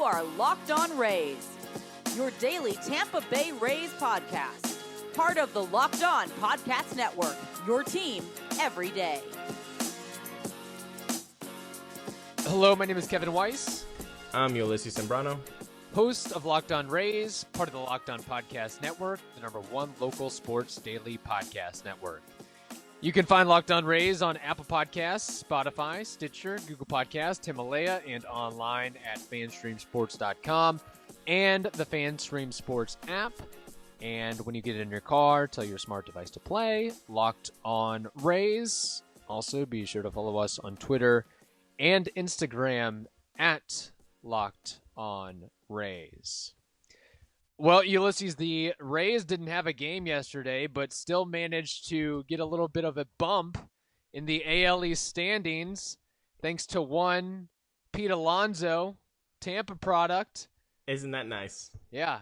are Locked On Rays, your daily Tampa Bay Rays podcast. Part of the Locked On Podcast Network, your team every day. Hello, my name is Kevin Weiss. I'm Ulysses Sembrano. Host of Locked On Rays, part of the Locked On Podcast Network, the #1 local sports daily podcast network. You can find Locked On Rays on Apple Podcasts, Spotify, Stitcher, Google Podcasts, Himalaya, and online at fanstreamsports.com and the FanStream Sports app. And when you get in your car, tell your smart device to play Locked On Rays. Also, be sure to follow us on Twitter and Instagram at Locked On Rays. Well, Ulysses, the Rays didn't have a game yesterday, but still managed to get a little bit of a bump in the AL East standings thanks to one Pete Alonso, Tampa product. Isn't that nice? Yeah.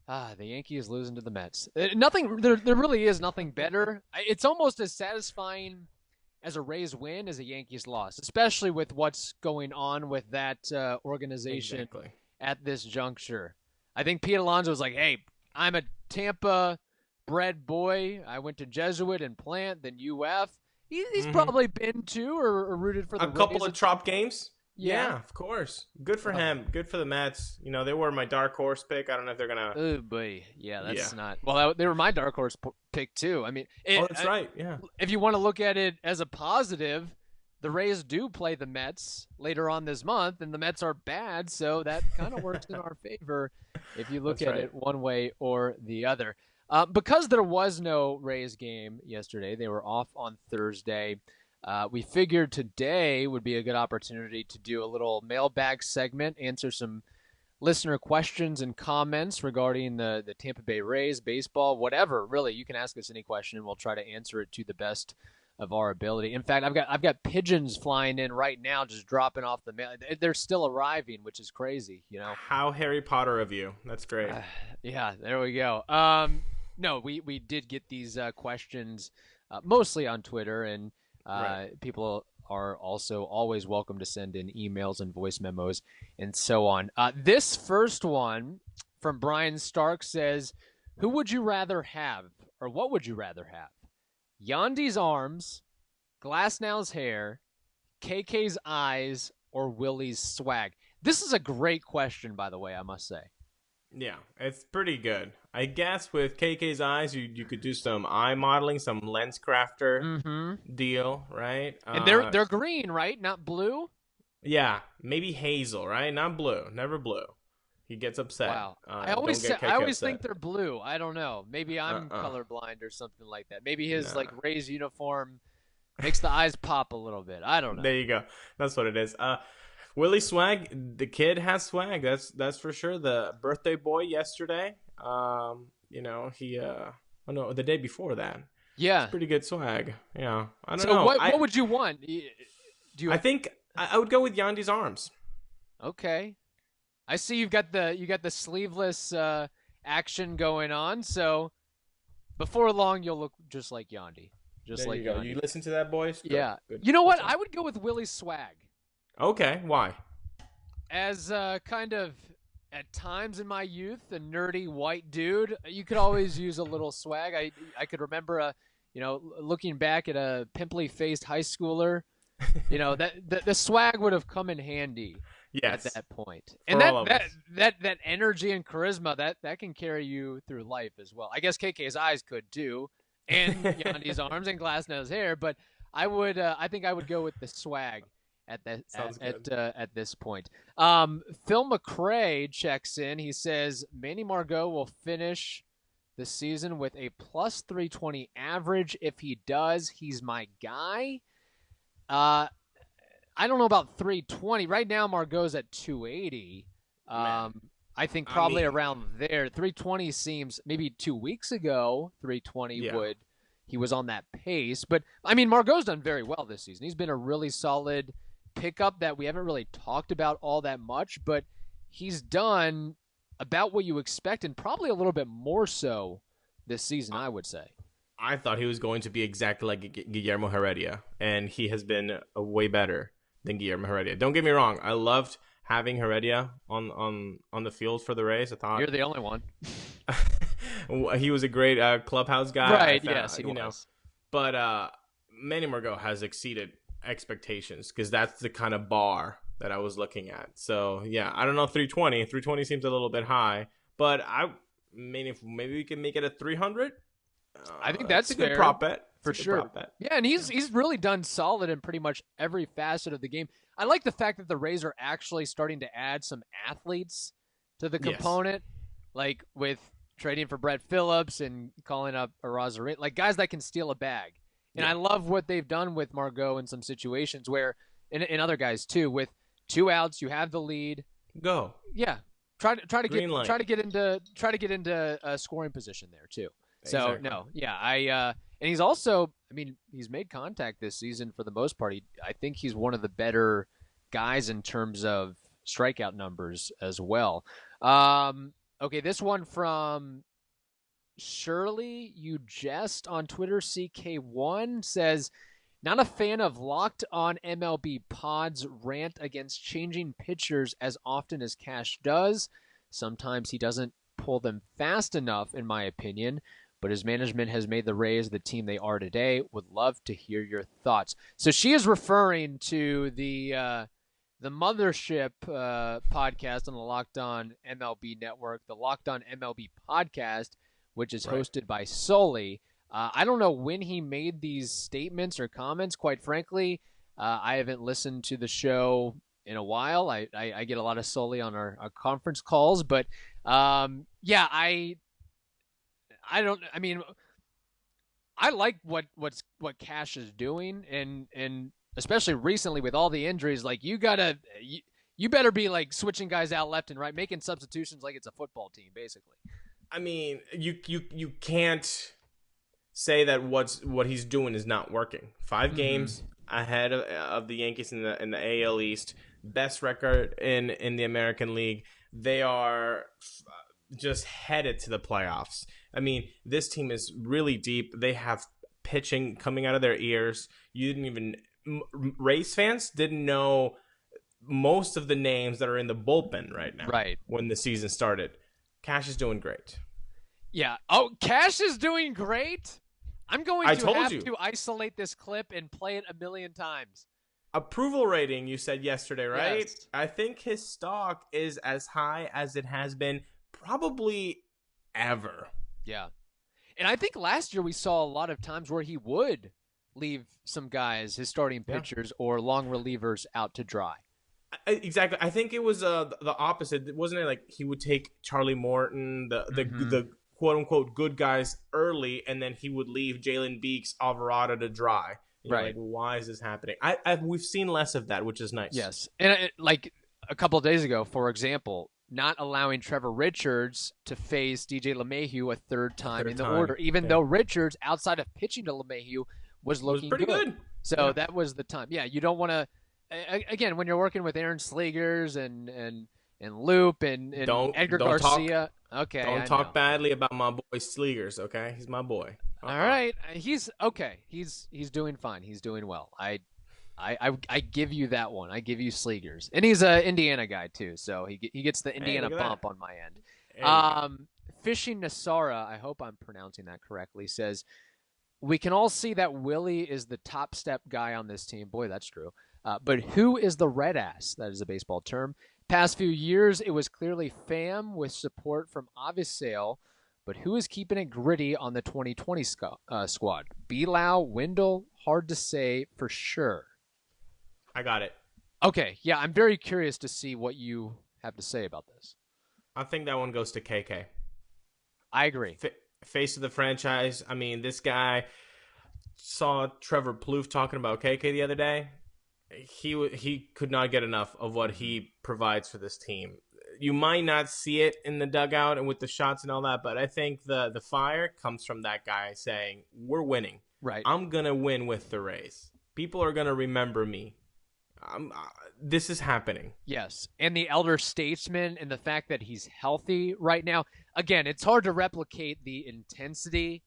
The Yankees losing to the Mets. There really is nothing better. It's almost as satisfying as a Rays win as a Yankees loss, especially with what's going on with that organization at this juncture. I think Pete Alonso was like, hey, I'm a Tampa-bred boy. I went to Jesuit and Plant, then UF. He's probably been to or rooted for the Rays. A couple of Trop games? Yeah, of course. Good for him. Good for the Mets. You know, they were my dark horse pick. I don't know if they're going to... Oh, boy. Yeah, that's not... Well, they were my dark horse pick, too. I mean... that's right. Yeah. If you want to look at it as a positive, the Rays do play the Mets later on this month, and the Mets are bad, so that kind of works in our favor if you look at it one way or the other. Because there was no Rays game yesterday, they were off on Thursday. We figured today would be a good opportunity to do a little mailbag segment, answer some listener questions and comments regarding the Tampa Bay Rays, baseball, whatever. Really, you can ask us any question, and we'll try to answer it to the best of our ability. In fact, I've got pigeons flying in right now, just dropping off the mail. They're still arriving, which is crazy, you know. How Harry Potter of you. That's great. Yeah, there we go. No, we did get these questions mostly on Twitter, and people are also always welcome to send in emails and voice memos and so on. This first one from Brian Stark says, who would you rather have, or what would you rather have? Yandy's arms, Glasnow's hair, KK's eyes, or Willie's swag? This is a great question, by the way, I must say. Yeah, it's pretty good. I guess with KK's eyes, you could do some eye modeling, some lens crafter deal, right? And they're green, right? Not blue? Yeah, maybe hazel, right? Not blue. Never blue. He gets upset. Wow. I always think they're blue. I don't know. Maybe I'm colorblind or something like that. Maybe his Rays uniform makes the eyes pop a little bit. I don't know. There you go. That's what it is. Willie swag. The kid has swag. That's for sure. The birthday boy yesterday. You know, he the day before that. Yeah. It's pretty good swag. Yeah. I don't know. So what would you want? I think I would go with Yandy's arms. Okay. I see you got the sleeveless action going on, so before long you'll look just like Yandy. There you go. You listen to that, boys? Yeah. Good. You know what? I would go with Willie's swag. Okay. Why? As kind of at times in my youth, a nerdy white dude, you could always use a little swag. I could remember looking back at a pimply faced high schooler, that the swag would have come in handy. Yes. At that point. And that energy and charisma that can carry you through life as well. I guess KK's eyes could too, and Yandy's arms and Glasnow's hair, but I think I would go with the swag at this point. Phil McRae checks in. He says Manny Margot will finish the season with a plus 320 average. If he does, he's my guy. I don't know about 320. Right now, Margot's at 280. I think probably around there. 320 seems, maybe 2 weeks ago, 320 he was on that pace. But, I mean, Margot's done very well this season. He's been a really solid pickup that we haven't really talked about all that much, but he's done about what you expect and probably a little bit more so this season, I would say. I thought he was going to be exactly like Guillermo Heredia, and he has been way better than Guillermo Heredia. Don't get me wrong. I loved having Heredia on the field for the Rays. I thought You're the only one. he was a great clubhouse guy. Right? I found, Yes, he was. But Manny Margot has exceeded expectations because that's the kind of bar that I was looking at. So yeah, I don't know 320. 320 seems a little bit high, but I mean, if maybe we can make it a 300. I think that's a good fair. prop bet For sure. Yeah, and he's really done solid in pretty much every facet of the game. I like the fact that the Rays are actually starting to add some athletes to the component, like with trading for Brett Phillips and calling up a Rosario, like guys that can steal a bag. And I love what they've done with Margot in some situations where, and other guys too, with 2 outs, you have the lead. Go. Yeah, try to get into a scoring position there too. So Exactly. no, yeah, and he's also, I mean, he's made contact this season for the most part. I think he's one of the better guys in terms of strikeout numbers as well. Okay, this one from Shirley You Jest on Twitter, CK1 says, not a fan of Locked On MLB Pod's rant against changing pitchers as often as Cash does. Sometimes he doesn't pull them fast enough, in my opinion, but his management has made the Rays the team they are today. Would love to hear your thoughts. So she is referring to the Mothership podcast on the Locked On MLB network, the Locked On MLB podcast, which is hosted by Sully. I don't know when he made these statements or comments, quite frankly. I haven't listened to the show in a while. I get a lot of Sully on our conference calls, but I like what Cash is doing, and especially recently with all the injuries, like you better be like switching guys out left and right, making substitutions like it's a football team, basically. I mean, you can't say that what he's doing is not working. 5 games ahead of the Yankees in the AL East, best record in the American League. They are just headed to the playoffs. I mean, this team is really deep. They have pitching coming out of their ears. Rays fans didn't know most of the names that are in the bullpen right now. Right. When the season started. Cash is doing great. Yeah. Oh, Cash is doing great? I'm going to have to isolate this clip and play it a million times. Approval rating, you said yesterday, right? Yes. I think his stock is as high as it has been probably ever. Yeah. And I think last year we saw a lot of times where he would leave some guys, his starting pitchers or long relievers, out to dry. Exactly. I think it was the opposite. Wasn't it like he would take Charlie Morton, the quote-unquote good guys early, and then he would leave Jalen Beeks, Alvarado to dry. You're like, why is this happening? We've seen less of that, which is nice. Yes. And like a couple of days ago, for example, not allowing Trevor Richards to face DJ LeMahieu a third time in the order, even though Richards, outside of pitching to LeMahieu, was looking pretty good. So that was the time. Yeah, you don't want to, again, when you're working with Aaron Slegers and Loop and Edgar Garcia. Don't talk badly about my boy Slegers, okay? He's my boy. All right. He's okay. He's doing fine. He's doing well. I give you that one. I give you Slegers. And he's an Indiana guy too, so he gets the Indiana bump on my end. Fishing Nasara, I hope I'm pronouncing that correctly, says, we can all see that Willie is the top step guy on this team. Boy, that's true. But who is the red ass? That is a baseball term. Past few years, it was clearly Pham with support from Avisale, but who is keeping it gritty on the 2020 squad? Belau, Wendell, hard to say for sure. I got it. Okay, yeah, I'm very curious to see what you have to say about this. I think that one goes to KK. I agree. Face of the franchise. I mean, this guy saw Trevor Plouffe talking about KK the other day. He could not get enough of what he provides for this team. You might not see it in the dugout and with the shots and all that, but I think the fire comes from that guy saying, we're winning. Right. I'm going to win with the Rays. People are going to remember me. This is happening. Yes, and the elder statesman and the fact that he's healthy right now. Again, it's hard to replicate the intensity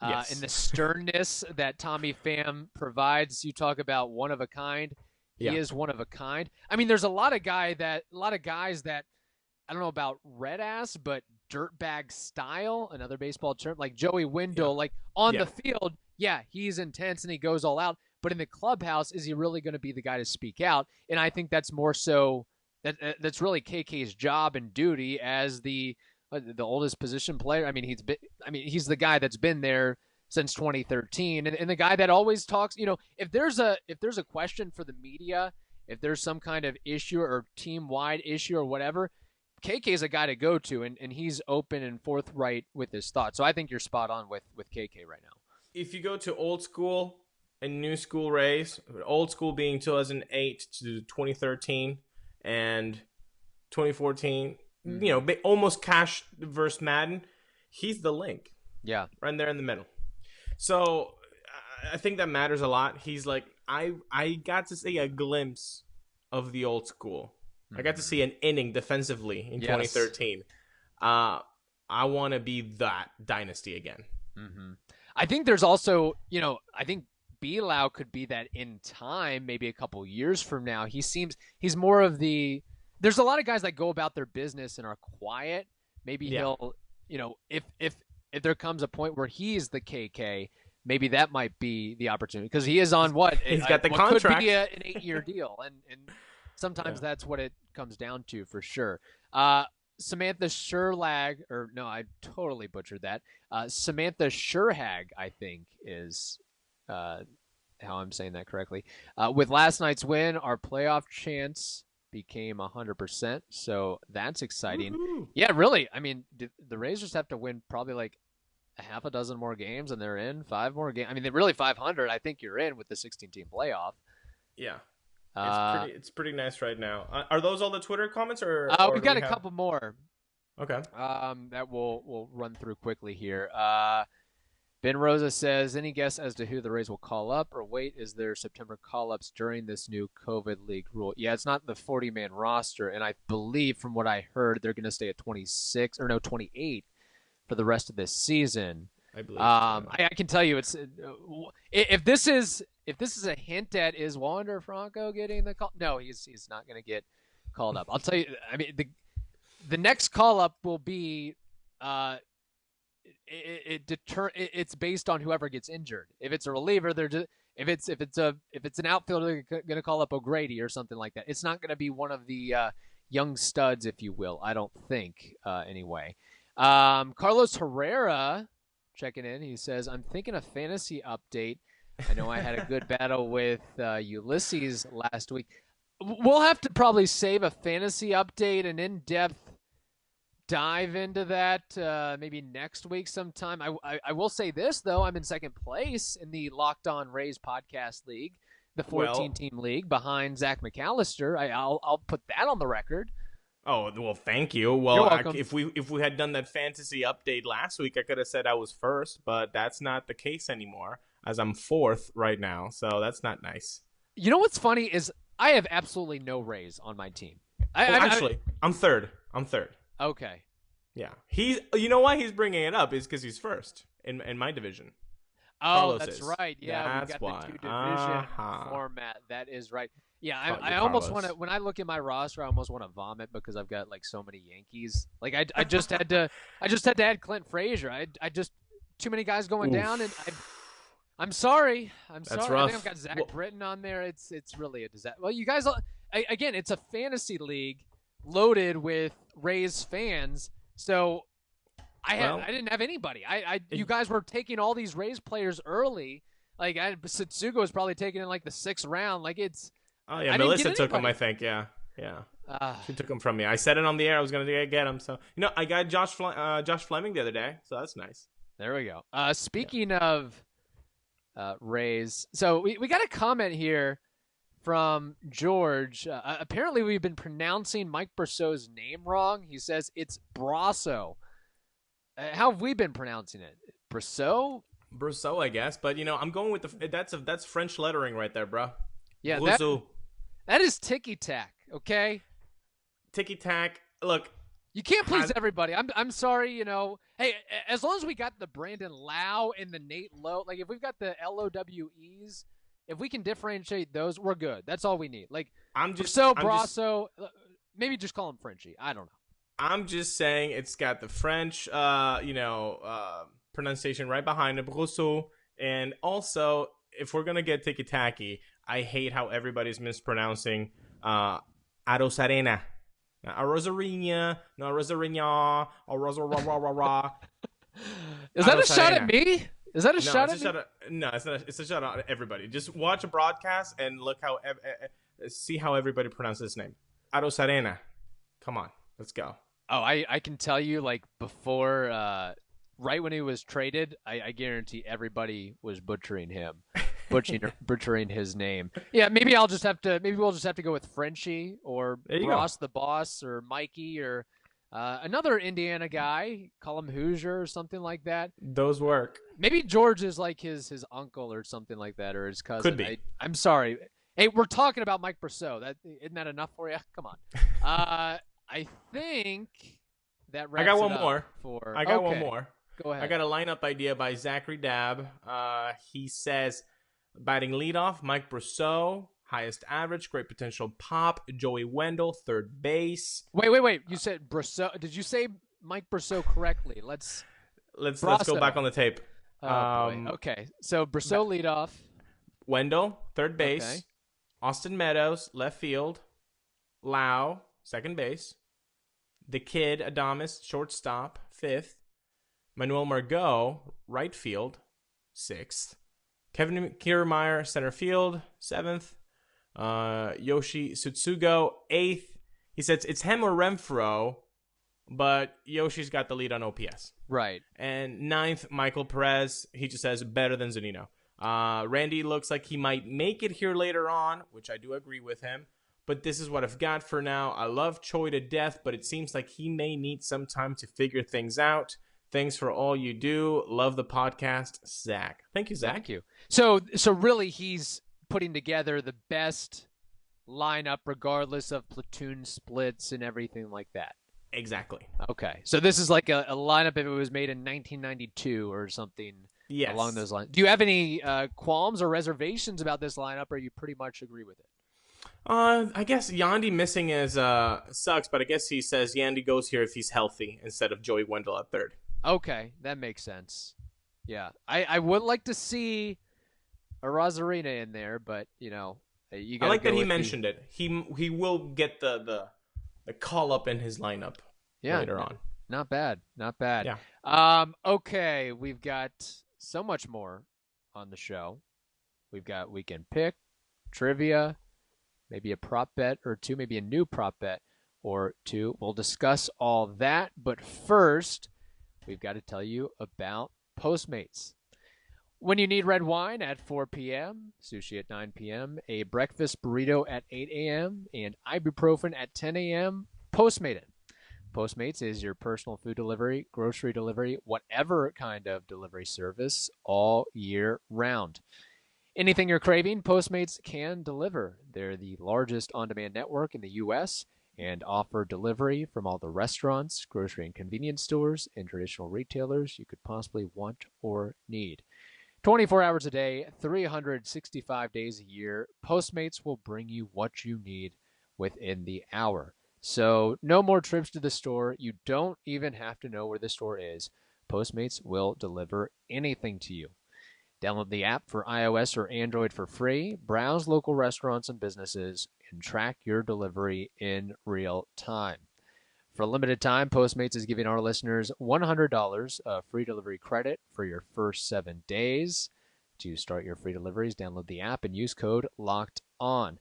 and the sternness that Tommy Pham provides. You talk about one of a kind. He is one of a kind. I mean, there's a lot of guys that I don't know about red ass, but dirtbag style, another baseball term, like Joey Wendell, like on the field, he's intense and he goes all out. But in the clubhouse, is he really going to be the guy to speak out? And I think that's more so that's really KK's job and duty as the oldest position player. I mean, he's the guy that's been there since 2013, and the guy that always talks. If there's a question for the media, if there's some kind of issue or team-wide issue or whatever, KK is a guy to go to, and he's open and forthright with his thoughts. So I think you're spot on with KK right now. If you go to old school and new school Rays, old school being 2008 to 2013 and 2014, almost Cash versus Madden, he's the link. Yeah. Right there in the middle. So I think that matters a lot. He's like, I got to see a glimpse of the old school. I got to see an inning defensively in 2013. I want to be that dynasty again. Mm-hmm. I think there's also, I think Belau could be that in time, maybe a couple years from now. He's more of there's a lot of guys that go about their business and are quiet. Maybe he'll, if there comes a point where he's the KK, maybe that might be the opportunity, because he is on he's got the contract. Could be an 8-year deal, and sometimes that's what it comes down to for sure. Samantha Sherlag, or no, I totally butchered that. Samantha Sherhag, I think, is how I'm saying that correctly. With last night's win, our playoff chance became 100%, so that's exciting. Woo-hoo. Yeah, really. I mean, the Rays just have to win probably like a half a dozen more games, and they're in 5 more games. I mean, they're really 500. I think you're in with the 16-team playoff. Yeah. It's pretty nice right now. Are those all the Twitter comments, or we got a couple more? Okay. That we'll run through quickly here. Ben Rosa says, any guess as to who the Rays will call up, or wait, is there September call-ups during this new COVID league rule? Yeah, it's not the 40-man roster, and I believe from what I heard, they're going to stay at 28 for the rest of this season. I believe. I can tell you, it's if this is a hint at, is Wander Franco getting the call? No, he's not going to get called up. I'll tell you. I mean, the next call up will be it's based on whoever gets injured. If it's a reliever, if it's an outfielder, they're going to call up O'Grady or something like that. It's not going to be one of the young studs, if you will. I don't think anyway. Carlos Herrera checking in. He says, I'm thinking a fantasy update. I know I had a good battle with Ulysses last week. We'll have to probably save a fantasy update, an in-depth dive into that maybe next week sometime. I will say this, though. I'm in second place in the Locked On Rays podcast league, the 14-team league, behind Zach McAllister. I'll put that on the record. Oh, well, thank you. Well, you're welcome. If we had done that fantasy update last week, I could have said I was first, but that's not the case anymore, as I'm fourth right now, so that's not nice. You know what's funny is I have absolutely no Rays on my team. I'm third. Okay. Yeah. You know why he's bringing it up is because he's first in my division. Oh, Carlos that's is. right. Yeah, that's we got the 2-division format. That is right. Yeah, I almost want to. When I look at my roster, I almost want to vomit because I've got like so many Yankees. Like I just had to add Clint Frazier. I just too many guys going down, and I'm sorry. That's sorry. rough. I think I've got Zach Britton on there. It's really a disaster. Well, you guys, again, it's a fantasy league loaded with Rays fans, so I didn't have anybody. You guys were taking all these Rays players early. Like Satsugo was probably taken in like the 6th round. Like it's. Oh yeah, Melissa took him. I think. Yeah. She took him from me. I said it on the air. I was gonna get him. So I got Josh Fleming the other day. So that's nice. There we go. Speaking of Rays, so we got a comment here from George. Apparently, we've been pronouncing Mike Brasso's name wrong. He says it's Brasso. How have we been pronouncing it? Brasso, I guess. But I'm going with that's French lettering right there, bro. Yeah, that is ticky-tack, okay? Ticky-tack. Look. You can't please everybody. I'm sorry, Hey, as long as we got the Brandon Lau and the Nate Lowe, like if we've got the LOWEs if we can differentiate those, we're good. That's all we need. Like Brasso, maybe just call him Frenchie. I don't know. I'm just saying it's got the French, pronunciation right behind it, Brasso. And also, if we're gonna get ticky-tacky, I hate how everybody's mispronouncing Arosarena. Rosarina, no Rosarina, or Rosarara. Is that a shot at me? Is that a shot at me? No, it's not. It's a shot at everybody. Just watch a broadcast and look how see how everybody pronounces his name. Arosarena. Come on, let's go. Oh, I can tell you, like, before, right when he was traded, I guarantee everybody was butchering him, butchering his name. Yeah, maybe we'll just have to go with Frenchie or Ross the Boss or Mikey or another Indiana guy, call him Hoosier or something like that. Those work. Maybe George is like his uncle or something like that, or his cousin. Could be. I'm sorry. Hey, we're talking about Mike Brasso. Isn't that enough for you? Come on. I think that wraps I got one it more. For I got one more. Go ahead. I got a lineup idea by Zachary Dabb. He says, batting leadoff, Mike Brasso, highest average, great potential pop, Joey Wendell, third base. Wait. You said Brasso. Did you say Mike Brasso correctly? Let's go back on the tape. Boy. Okay. So Brasso leadoff. Wendell, third base. Okay. Austin Meadows, left field. Lau, second base. The Kid, Adames, shortstop, fifth. Manuel Margot, right field, sixth. Kevin Kiermaier, center field, seventh. Yoshi Tsutsugo, eighth. He says it's him or Renfroe, but Yoshi's got the lead on OPS. Right. And ninth, Michael Perez. He just says better than Zunino. Randy looks like he might make it here later on, which I do agree with him. But this is what I've got for now. I love Choi to death, but it seems like he may need some time to figure things out. Thanks for all you do. Love the podcast, Zach. Thank you, Zach. Thank you. So really, he's putting together the best lineup, regardless of platoon splits and everything like that. Exactly. Okay. So this is like a lineup if it was made in 1992 or something along those lines. Do you have any qualms or reservations about this lineup, or you pretty much agree with it? I guess Yandy missing is sucks, but I guess he says Yandy goes here if he's healthy instead of Joey Wendell at third. Okay, that makes sense. Yeah, I would like to see a Rosarina in there, but you got. I like that he mentioned it. He will get the call up in his lineup later on. Not bad. Yeah. Okay, we've got so much more on the show. We've got weekend pick, trivia, maybe a prop bet or two, maybe a new prop bet or two. We'll discuss all that, but first, we've got to tell you about Postmates. When you need red wine at 4 p.m., sushi at 9 p.m., a breakfast burrito at 8 a.m., and ibuprofen at 10 a.m., Postmate it. Postmates is your personal food delivery, grocery delivery, whatever kind of delivery service all year round. Anything you're craving, Postmates can deliver. They're the largest on-demand network in the U.S. and offer delivery from all the restaurants, grocery and convenience stores, and traditional retailers you could possibly want or need. 24 hours a day, 365 days a year, Postmates will bring you what you need within the hour. So no more trips to the store. You don't even have to know where the store is. Postmates will deliver anything to you. Download the app for iOS or Android for free, browse local restaurants and businesses, and track your delivery in real time. For a limited time, Postmates is giving our listeners $100 of free delivery credit for your first 7 days. To start your free deliveries, download the app and use code LOCKEDON.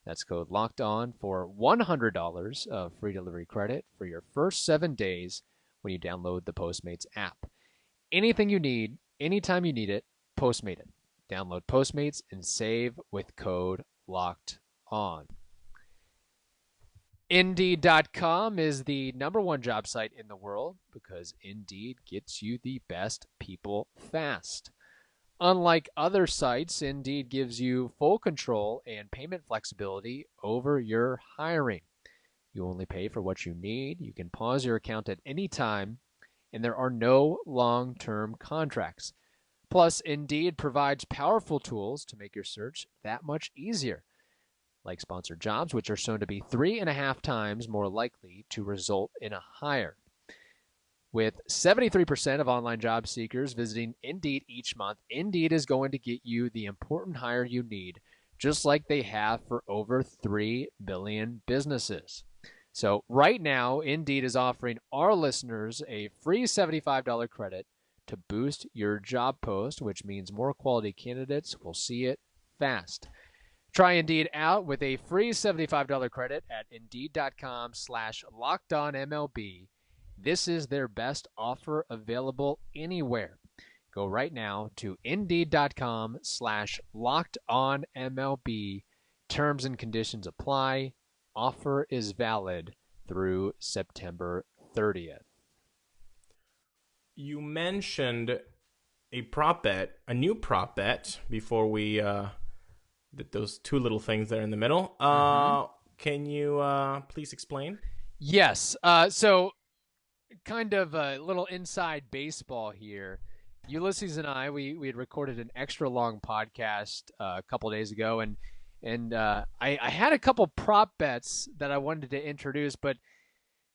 That's code LOCKEDON for $100 of free delivery credit for your first 7 days when you download the Postmates app. Anything you need, anytime you need it, Postmate it. Download Postmates and save with code LOCKEDON. Indeed.com is the #1 job site in the world because Indeed gets you the best people fast. Unlike other sites, Indeed gives you full control and payment flexibility over your hiring. You only pay for what you need. You can pause your account at any time, and there are no long-term contracts. Plus, Indeed provides powerful tools to make your search that much easier, like sponsored jobs, which are shown to be 3.5 times more likely to result in a hire. With 73% of online job seekers visiting Indeed each month, Indeed is going to get you the important hire you need, just like they have for over 3 billion businesses. So right now, Indeed is offering our listeners a free $75 credit to boost your job post, which means more quality candidates will see it fast. Try Indeed out with a free $75 credit at Indeed.com/LockedOnMLB. This is their best offer available anywhere. Go right now to Indeed.com/LockedOnMLB. Terms and conditions apply. Offer is valid through September 30th. You mentioned a prop bet, a new prop bet, before we did those two little things there in the middle. Can you please explain? Yes. So kind of a little inside baseball here. Ulysses and I, we had recorded an extra long podcast a couple days ago, and I had a couple prop bets that I wanted to introduce, but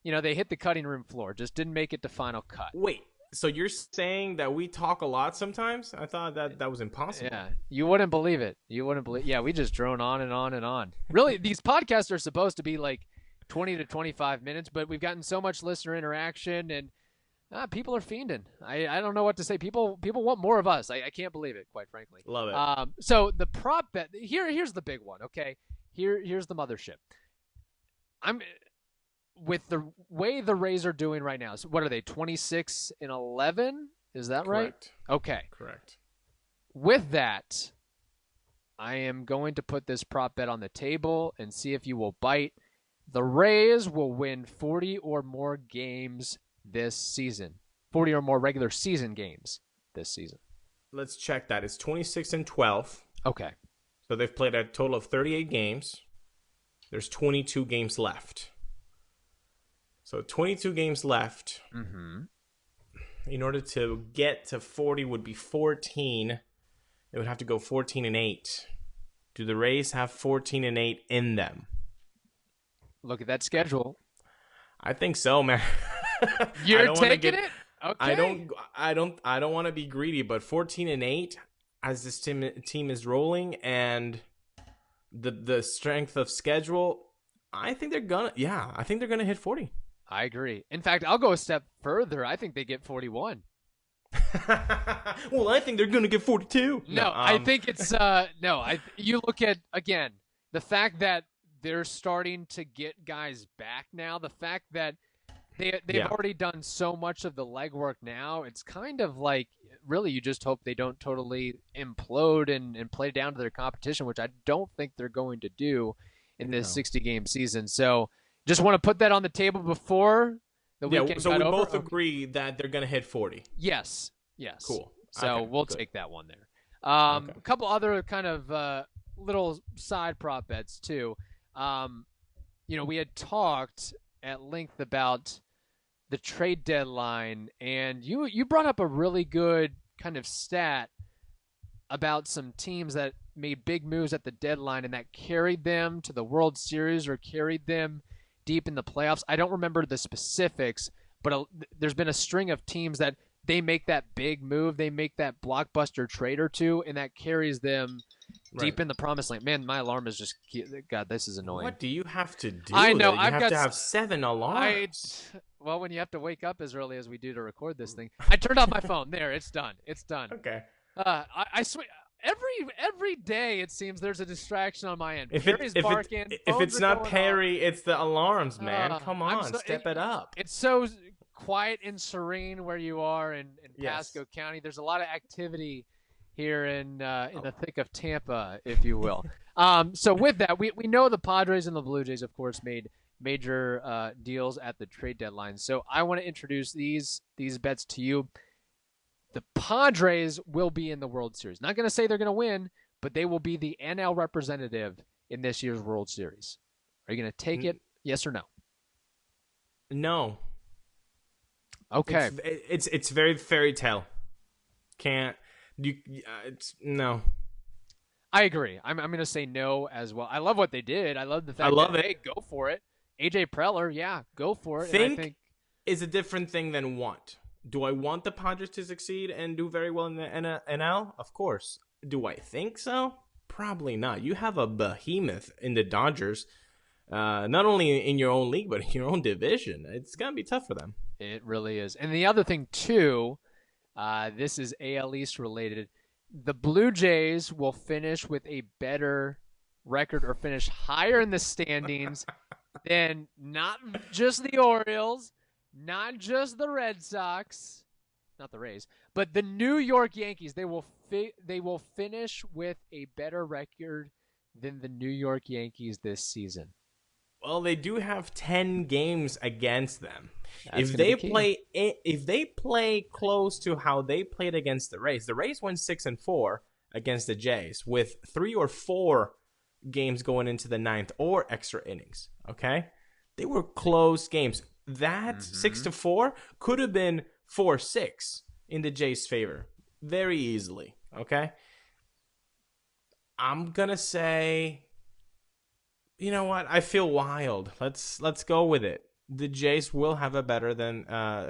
they hit the cutting room floor, just didn't make it to final cut. Wait, so you're saying that we talk a lot sometimes? I thought that was impossible. Yeah, you wouldn't believe it. Yeah, we just drone on and on and on. Really, these podcasts are supposed to be like 20 to 25 minutes, but we've gotten so much listener interaction, and people are fiending. I don't know what to say. People want more of us. I can't believe it, quite frankly. Love it. So the prop bet here's the big one. Okay, here's the mothership. With the way the Rays are doing right now. So what are they? 26-11? Is that right? Correct. Okay. Correct. With that, I am going to put this prop bet on the table and see if you will bite. The Rays will win 40 or more games this season. 40 or more regular season games this season. Let's check that. It's 26-12. Okay. So they've played a total of 38 games. There's 22 games left. So 22 games left. Mm-hmm. In order to get to 40 would be 14. They would have to go 14-8. Do the Rays have 14-8 in them? Look at that schedule. I think so, man. You're taking it? Okay. I don't want to be greedy, but 14-8 as this team is rolling and the strength of schedule, I think they're gonna hit 40. I agree. In fact, I'll go a step further. I think they get 41. Well, I think they're going to get 42. No, I think it's you look at, again, the fact that they're starting to get guys back now, the fact that they've already done so much of the legwork now, it's kind of like, really, you just hope they don't totally implode and play down to their competition, which I don't think they're going to do in this 60-game season. So just want to put that on the table before the weekend. So got we over. both agree that they're going to hit 40. Yes. Cool. So okay, we'll good. take that one there. A couple other kind of little side prop bets too. We had talked at length about the trade deadline, and you brought up a really good kind of stat about some teams that made big moves at the deadline and that carried them to the World Series or carried them deep in the playoffs. I don't remember the specifics, but there's been a string of teams that they make that big move, they make that blockbuster trade or two, and that carries them deep in the promised land. Man, my alarm is just, God, this is annoying. What do you have to do? I know. You have to have 7 alarms. Well, when you have to wake up as early as we do to record this thing, I turned off my phone. There, it's done. It's done. Okay. I swear, every day it seems there's a distraction on my end. If it's not Perry, it's the alarms, man. Come on, step it up. It's so quiet and serene where you are in Pasco County. There's a lot of activity here in the thick of Tampa, if you will. So with that, we know the Padres and the Blue Jays, of course, made major deals at the trade deadline. So I want to introduce these bets to you. The Padres will be in the World Series. Not going to say they're going to win, but they will be the NL representative in this year's World Series. Are you going to take it? Yes or no? No. Okay. It's very fairy tale. Can't. It's no. I agree. I'm going to say no as well. I love what they did. I love the I fact love that, it. hey, go for it. AJ Preller, yeah, go for it. And I Think think is a different thing than want. Do I want the Padres to succeed and do very well in the NL? Of course. Do I think so? Probably not. You have a behemoth in the Dodgers, not only in your own league, but in your own division. It's going to be tough for them. it really is. And the other thing, too, this is AL East related. The Blue Jays will finish with a better record or finish higher in the standings than not just the Orioles, not just the Red Sox, not the Rays, but the New York Yankees. They will finish with a better record than the New York Yankees this season. Well, they do have 10 games against them. That's If they play close to how they played against the Rays went 6-4 against the Jays with 3 or 4 games going into the 9th or extra innings. Okay, they were close games. That 6-4 could have been 4-6 in the Jays' favor very easily. Okay, I'm gonna say, you know what? I feel wild. Let's go with it. The Jays will have a better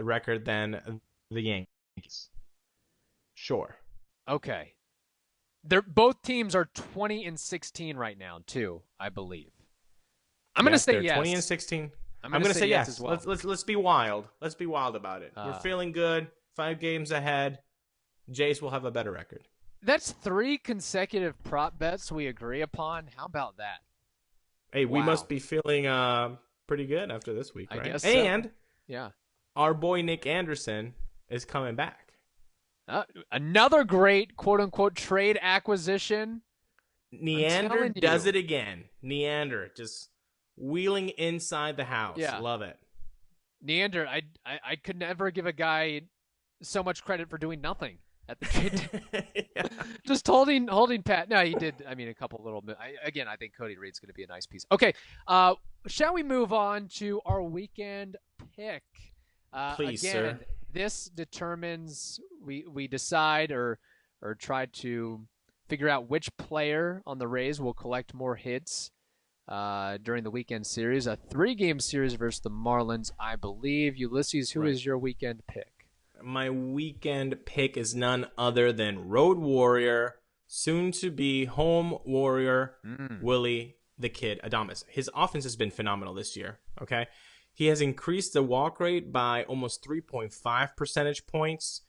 record than the Yankees. Sure. Okay. Both teams are 20-16 right now, too, I believe. I'm going to say yes. 20-16. I'm going to say yes yes as well. Let's be wild. Let's be wild about it. We're feeling good. 5 games ahead. Jays will have a better record. That's 3 consecutive prop bets we agree upon. How about that? Hey, we must be feeling pretty good after this week, right? I guess so. And yeah, our boy Nick Anderson is coming back. Another great quote-unquote trade acquisition. Neander does it again. Neander just wheeling inside the house. Yeah. Love it. Neander, I could never give a guy so much credit for doing nothing at the trade. Yeah. Just holding pat. No, he did. I mean, a couple little bit. I think Cody Reed's going to be a nice piece. Okay, shall we move on to our weekend pick? Please, again, sir. This determines we decide or try to figure out which player on the Rays will collect more hits during the weekend series. A 3-game series versus the Marlins, I believe. Ulysses, who is your weekend pick? My weekend pick is none other than Road Warrior, soon to be Home Warrior, Willie the Kid Adames. His offense has been phenomenal this year. Okay, he has increased the walk rate by almost 3.5 percentage points.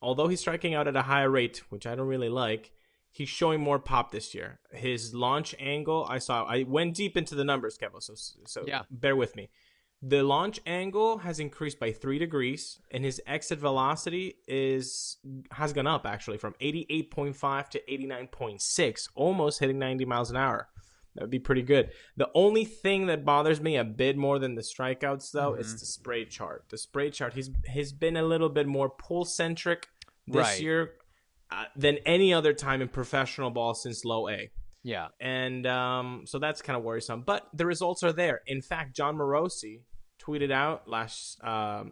Although he's striking out at a higher rate, which I don't really like, he's showing more pop this year. His launch angle, I went deep into the numbers, Kevo, so yeah. Bear with me. The launch angle has increased by 3 degrees, and his exit velocity has gone up, actually, from 88.5 to 89.6, almost hitting 90 miles an hour. That would be pretty good. The only thing that bothers me a bit more than the strikeouts, though, is the spray chart. The spray chart, he's been a little bit more pull-centric this year than any other time in professional ball since low A. Yeah. And so that's kind of worrisome. But the results are there. In fact, John Morosi tweeted out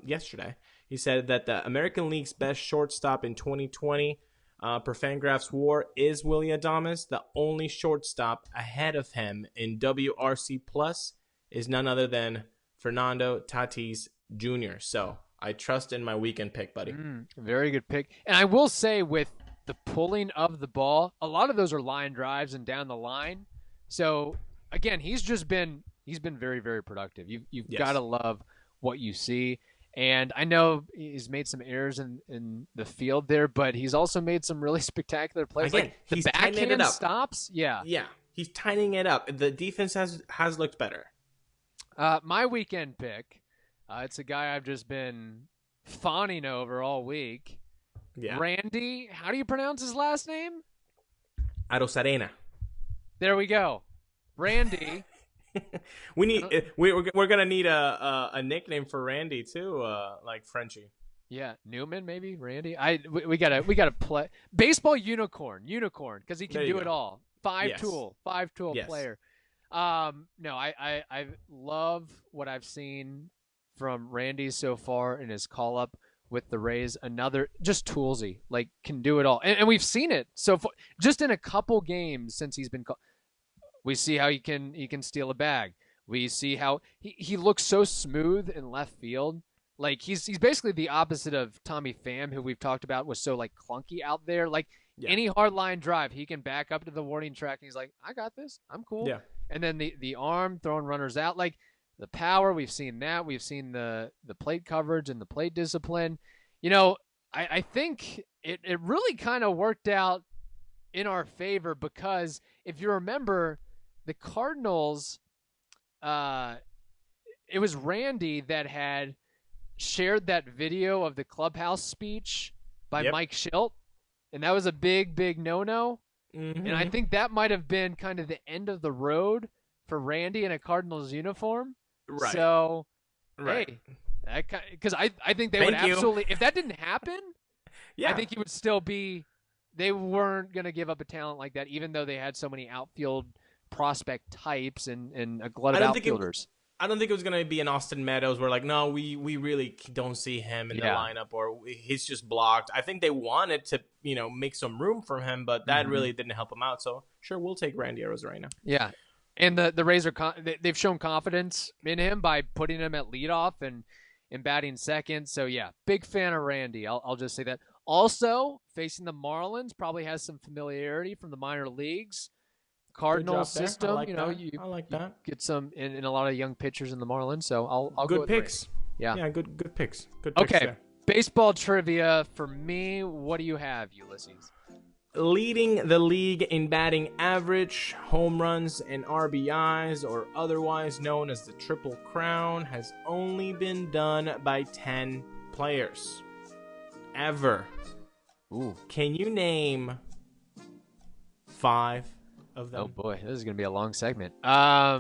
yesterday. He said that the American League's best shortstop in 2020 per Fangraphs WAR is Willie Adames. The only shortstop ahead of him in WRC Plus is none other than Fernando Tatis Jr. So I trust in my weekend pick, buddy. Very good pick. And I will say, with the pulling of the ball, a lot of those are line drives and down the line. So again, he's been very, very productive. You've got to love what you see. And I know he's made some errors in the field there, but he's also made some really spectacular plays. Again, like the he's backhand stops. Yeah. He's tightening it up. The defense has looked better. My weekend pick, it's a guy I've just been fawning over all week. Yeah. Randy, how do you pronounce his last name? Rosarena. There we go. Randy. We're gonna need a nickname for Randy too, like Frenchie. Yeah, Newman maybe. Randy. We gotta play baseball unicorn because he can do it all. Five tool player. No, I love what I've seen from Randy so far in his call up with the Rays. Another just toolsy, like can do it all, and we've seen it. So just in a couple games since he's been called, we see how he can steal a bag. We see how he looks so smooth in left field. Like he's basically the opposite of Tommy Pham, who we've talked about was so like clunky out there. Like any hard line drive, he can back up to the warning track and he's like, I got this. I'm cool. Yeah. And then the arm throwing runners out, like the power, we've seen that. We've seen the plate coverage and the plate discipline. You know, I think it really kind of worked out in our favor because if you remember, the Cardinals, it was Randy that had shared that video of the clubhouse speech by Mike Schilt, and that was a big no-no. Mm-hmm. And I think that might have been kind of the end of the road for Randy in a Cardinals uniform. Right. So, hey, because I think they would absolutely, if that didn't happen, I think he would still be, they weren't going to give up a talent like that, even though they had so many outfield prospect types and a glut of outfielders. I don't think it was going to be an Austin Meadows where, like, no, we really don't see him in the lineup or he's just blocked. I think they wanted to, make some room for him, but that really didn't help him out. So, sure, we'll take Randy Arozarena. Yeah. And the Rays they've shown confidence in him by putting him at leadoff and batting second. So, yeah, big fan of Randy. I'll just say that. Also, facing the Marlins probably has some familiarity from the minor leagues. Cardinals system, I like that. You get some in a lot of young pitchers in the Marlins, so I'll good go with picks. Randy. Yeah, good picks. Good picks. Okay, there. Baseball trivia for me. What do you have, Ulysses? Leading the league in batting average, home runs, and RBIs, or otherwise known as the Triple Crown, has only been done by 10 players. Ever. Ooh. Can you name 5 of them? Oh boy, this is gonna be a long segment. I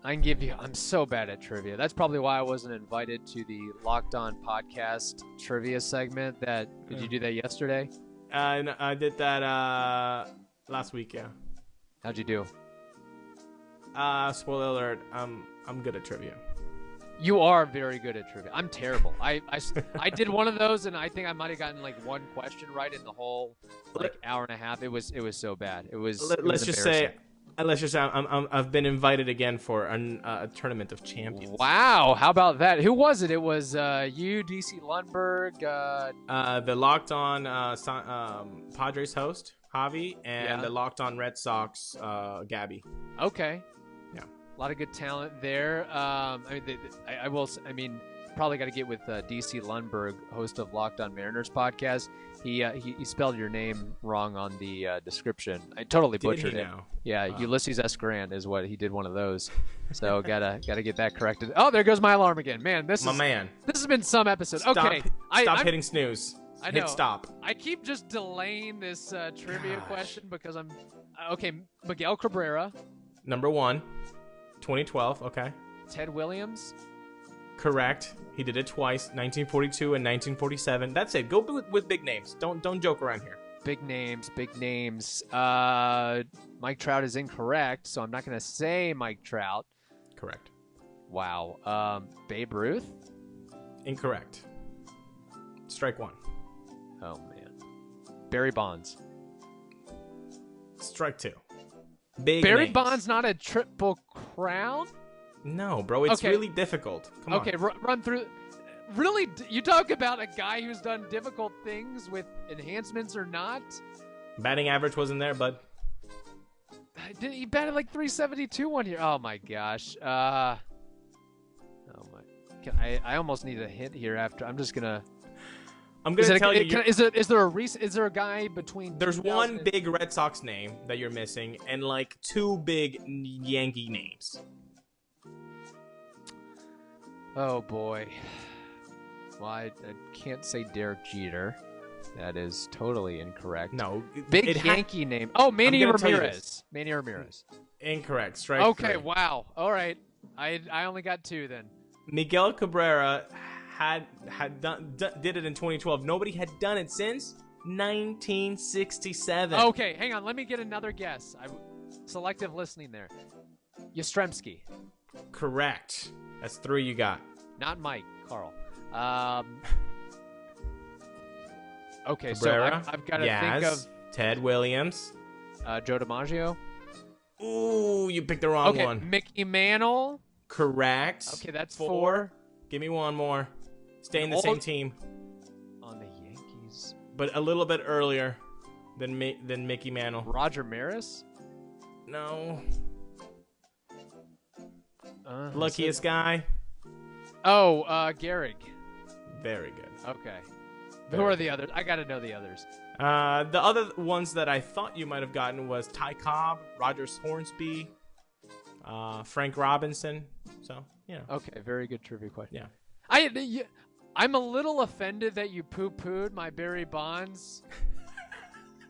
can give you. I'm so bad at trivia. That's probably why I wasn't invited to the Locked On podcast trivia segment. Did you do that yesterday? I did that last week. Yeah. How'd you do? Spoiler alert. I'm good at trivia. You are very good at trivia. I'm terrible. I did one of those, and I think I might have gotten like one question right in the whole hour and a half. It was so bad. Let's just say I've been invited again for a tournament of champions. Wow, how about that? Who was it? It was you, DC Lundberg, the Locked On Padres host Javi, and the Locked On Red Sox Gabby. Okay. Yeah. A lot of good talent there. I will. Probably got to get with DC Lundberg, host of Locked On Mariners podcast. He spelled your name wrong on the description. I totally butchered it. Now? Yeah, Ulysses S. Grant is what he did. One of those. So gotta get that corrected. Oh, there goes my alarm again. Man, this has been some episode. Okay, stop hitting snooze. I know. Hit stop. I keep just delaying this trivia question because I'm okay. Miguel Cabrera, number 1. 2012, okay. Ted Williams. Correct. He did it twice, 1942 and 1947. That's it. Go with big names. Don't joke around here. Big names. Mike Trout is incorrect, so I'm not going to say Mike Trout. Correct. Wow. Babe Ruth? Incorrect. Strike 1. Oh, man. Barry Bonds. Strike 2. Big Barry names. Bonds not a Triple Crown? No, bro. It's really difficult. Come on. Okay, run through. Really, you talk about a guy who's done difficult things with enhancements or not? Batting average wasn't there, bud. He batted like 372 one year. Oh my gosh. I almost need a hint here. I'm gonna tell you. Is there a guy between? There's one big Red Sox name that you're missing, and like 2 big Yankee names. Oh boy. Well, I can't say Derek Jeter. That is totally incorrect. No. Big Yankee name. Oh, Manny Ramirez. Manny Ramirez. Incorrect. Strike 3. Okay, wow. All right. I only got 2 then. Miguel Cabrera did it in 2012. Nobody had done it since 1967. Okay, hang on. Let me get another guess. Selective listening there. Yastrzemski. Correct. That's 3 you got. Not Mike, Carl. Okay, Cabrera, so I've got to Yaz, think of Ted Williams. Joe DiMaggio. Ooh, you picked the wrong Okay, one. Mickey Mantle. Correct. Okay, that's 4. Give me one more. Stay in the same team, On the Yankees. but a little bit earlier than Mickey Mantle. Roger Maris. No. Luckiest guy. Oh, Gehrig. Very good. Okay. Who are the others? I got to know the others. The other ones that I thought you might have gotten was Ty Cobb, Rogers Hornsby, Frank Robinson. So, yeah. Okay, very good trivia question. Yeah. I'm a little offended that you poo-pooed my Barry Bonds.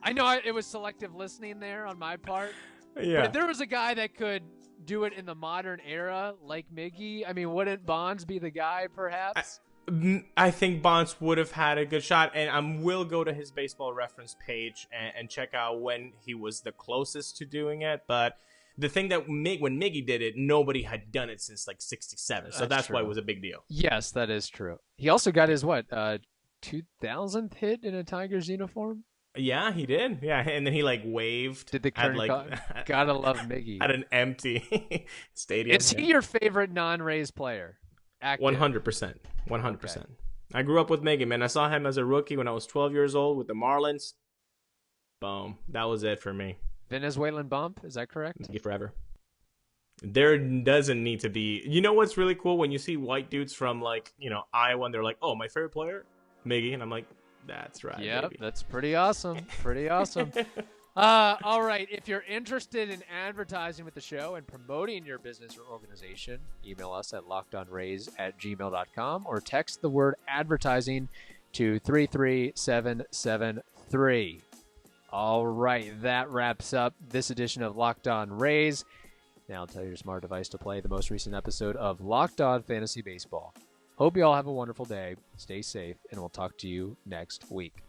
I know it was selective listening there on my part. Yeah. But if there was a guy that could do it in the modern era, like Miggy, I mean, wouldn't Bonds be the guy, perhaps? I think Bonds would have had a good shot, and I will go to his baseball reference page and check out when he was the closest to doing it. But the thing that when Miggy did it, nobody had done it since like 67. So that's why it was a big deal. Yes, that is true. He also got his, 2000th hit in a Tigers uniform? Yeah, he did. Yeah, and then he like waved. Did the current gotta love Miggy. At an empty stadium. Is he your favorite non-Rays player? 100%. 100%. Okay. I grew up with Miggy, man. I saw him as a rookie when I was 12 years old with the Marlins. Boom. That was it for me. Venezuelan bump, is that correct? Miggy forever. There doesn't need to be. You know what's really cool? When you see white dudes from Iowa and they're like, oh, my favorite player? Miggy. And I'm like, that's right. Yeah, baby. That's pretty awesome. Pretty awesome. All right. If you're interested in advertising with the show and promoting your business or organization, email us at lockedonrays@gmail.com or text the word advertising to 33773. All right. That wraps up this edition of Locked On Rays. Now tell your smart device to play the most recent episode of Locked On Fantasy Baseball. Hope you all have a wonderful day. Stay safe, and we'll talk to you next week.